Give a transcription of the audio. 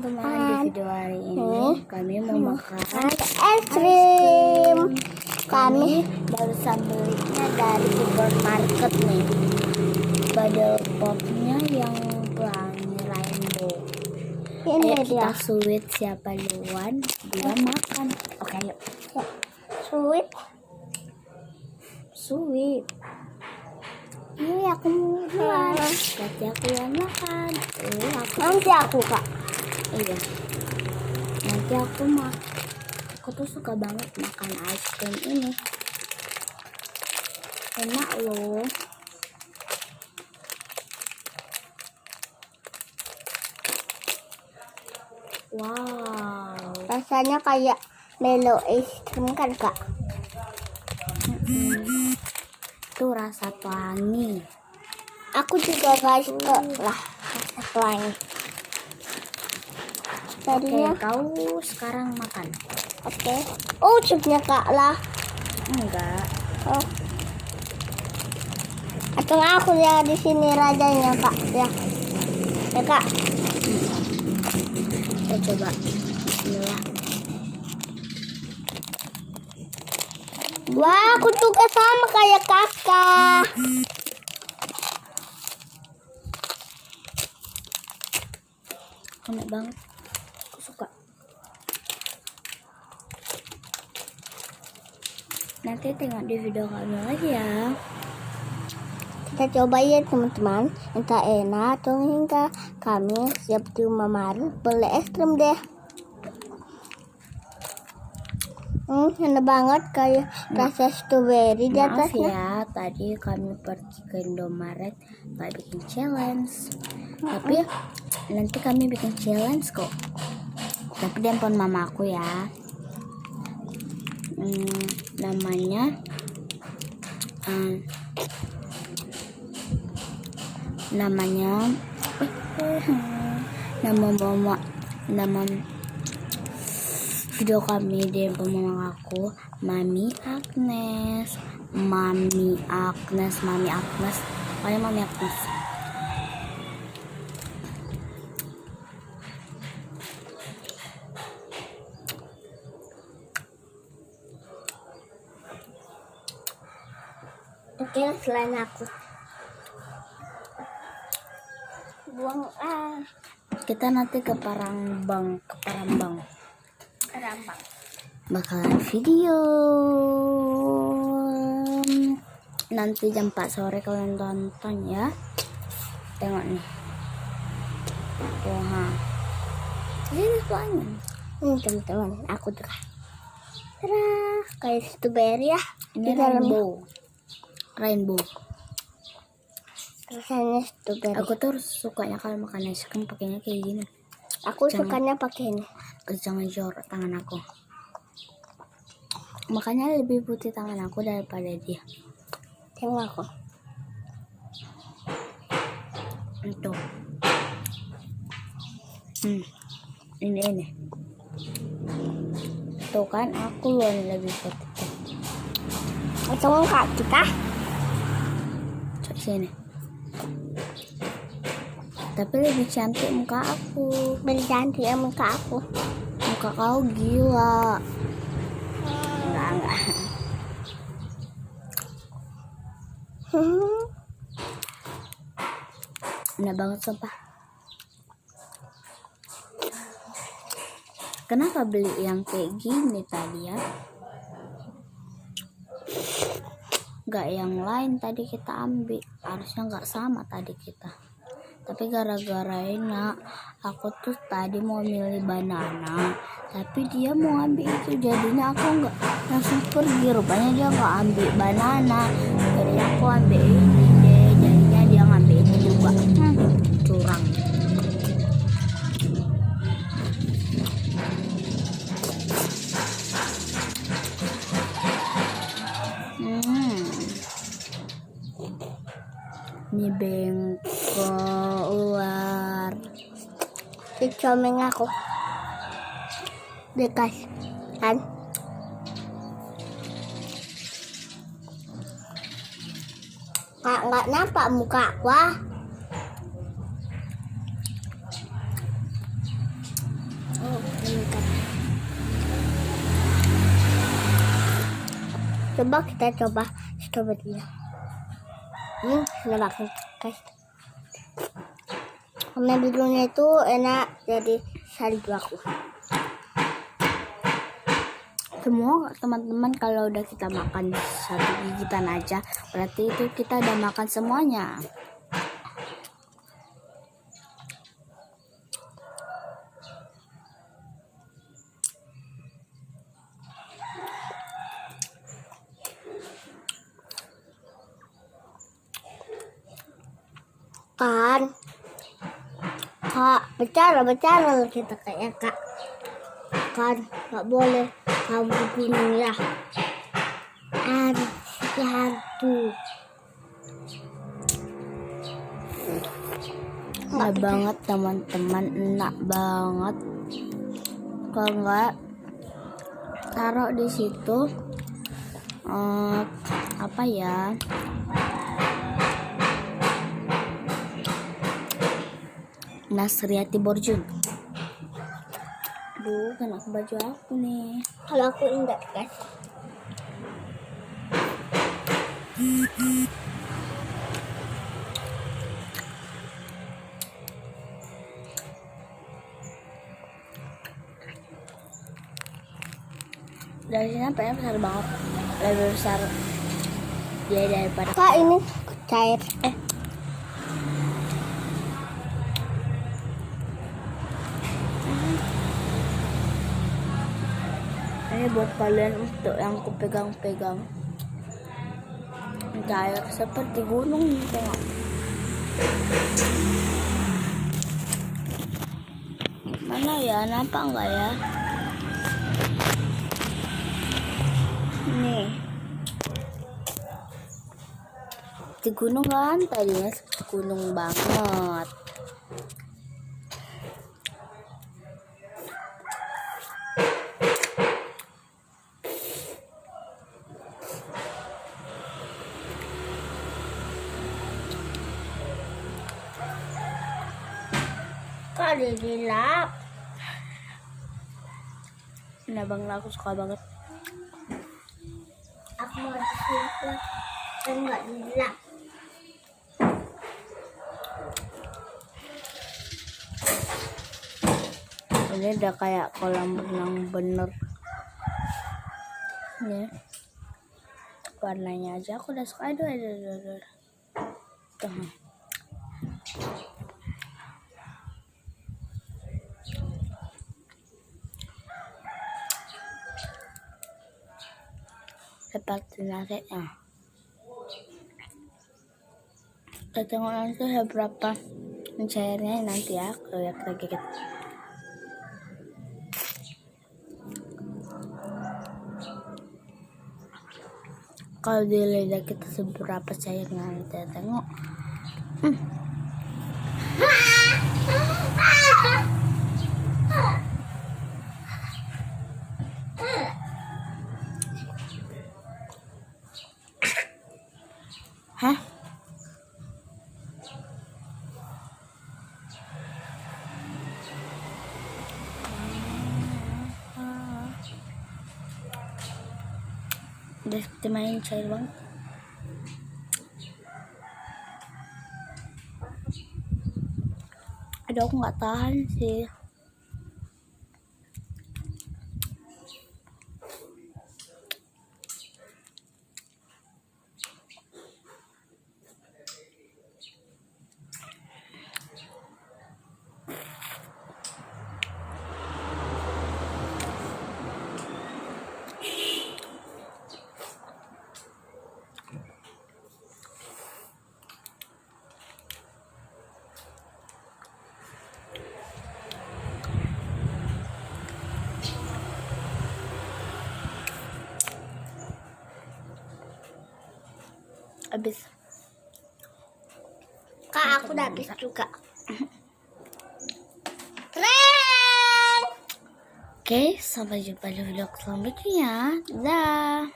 teman-teman, di video hari ini kami mau makan es krim. Kami barusan belinya dari supermarket nih. Bottle popnya yang pelangi rainbow. Ini Ayo dia. kita sweet, siapa duluan dia makan. Oke yuk. Sweet. Sweet. Ini aku mau duluan. Berarti aku yang makan. Nanti aku kak. Iya. Nanti aku tuh suka banget makan ice cream ini. Enak loh. Wow. Rasanya kayak Milo es krim kan kak? Itu rasa pelangi. Aku juga gak suka lah rasa pelangi. Oke, Tadinya kau sekarang makan. oke. Oh cupnya kak lah. Enggak. Oh. Atau aku ya di sini rajanya kak ya. Ya kak. Kita coba. Bismillah. Wah aku juga sama kayak kakak. Enak banget. Aku suka. Nanti tengok di video kami lagi ya. Kita coba ya teman-teman. Entah enak atau hingga kami siap di Mamaru beli es krim deh. Enak banget kayak rasa strawberry di Maaf atasnya. ya, tadi kami pergi ke Indomaret nggak bikin challenge. Tapi nanti kami bikin challenge kok. Tapi di handphone mama aku ya. Namanya nama video kami di handphone mama aku, Mami Agnes. Pokoknya Mami Agnes. Oke, selain aku buang Kita nanti ke Parambang. rambang. Bakalan video nanti jam 4 sore kalian tonton ya. Tengok nih. Wah. Ini soalnya. Teman-teman, aku tuh kayak strawberry ya. Ini Di dalamnya. Rainbow. Rasanya strawberry. Aku tuh sukanya kalau makan es krim pakainya kayak gini. Aku sukanya pakai ini. Jangan jorok tangan aku. Makanya lebih putih tangan aku daripada dia. Tengok aku. Itu. Ini. Tuh kan aku loh yang lebih putih. Atau enggak kita? Coba sini. Tapi lebih cantik muka aku. Berganti ya muka aku. Muka kau gila. Enggak. Enak banget sumpah. Kenapa beli yang kayak gini tadi ya? Gak yang lain tadi kita ambil. Harusnya gak sama tadi kita. Tapi gara-gara enak, aku tuh tadi mau milih banana, tapi dia mau ambil itu, jadinya aku nggak langsung pergi. Rupanya dia nggak ambil banana, jadi aku ambil ini deh. Jadinya dia ngambil itu juga. Curang. Ini bengkok ular. Dicomeng aku. Dekas kan? Nggak nampak muka aku. Coba kita coba stroberinya. Sudah makan guys. Warna birunya itu enak, jadi salju aku. Semua teman-teman kalau udah kita makan satu gigitan aja, berarti itu kita udah makan semuanya. Kan Kak, bercara kita kayak Kak. Kan nggak boleh kamu gunung ya. Ada si hantu. Enak banget teman-teman, enak banget. Kalau enggak taruh di situ apa ya? Nasriati Borjun. Aduh, kena ke baju aku nih. Kalau aku enggak guys. Dari sini pengen besar banget, lebih besar dia daripada. Kak ini cair. Ini buat kalian untuk yang kupegang-pegang. Cair seperti gunung nih, tengok. Mana ya, nampak enggak ya? Nih. Di gunung kan, tadinya seperti gunung banget. Kak dilap. Ini abang aku suka banget. Aku mau dilap. Enggak dilap. Ini udah kayak kolam renang bener. Nih. Warnanya aja aku udah suka. Aduh. Tuh. Seperti nasenya. Kita tengok nanti berapa cairnya nanti ya, kalau lihat lagi kita. Kalau di lidah kita seberapa cairnya nanti ya, tengok. Hah? Udah seperti main cair banget. Aduh, aku nggak tahan sih. Habis. Kak aku udah habis juga. Keren. Oke, sampai jumpa di video selanjutnya. Dah.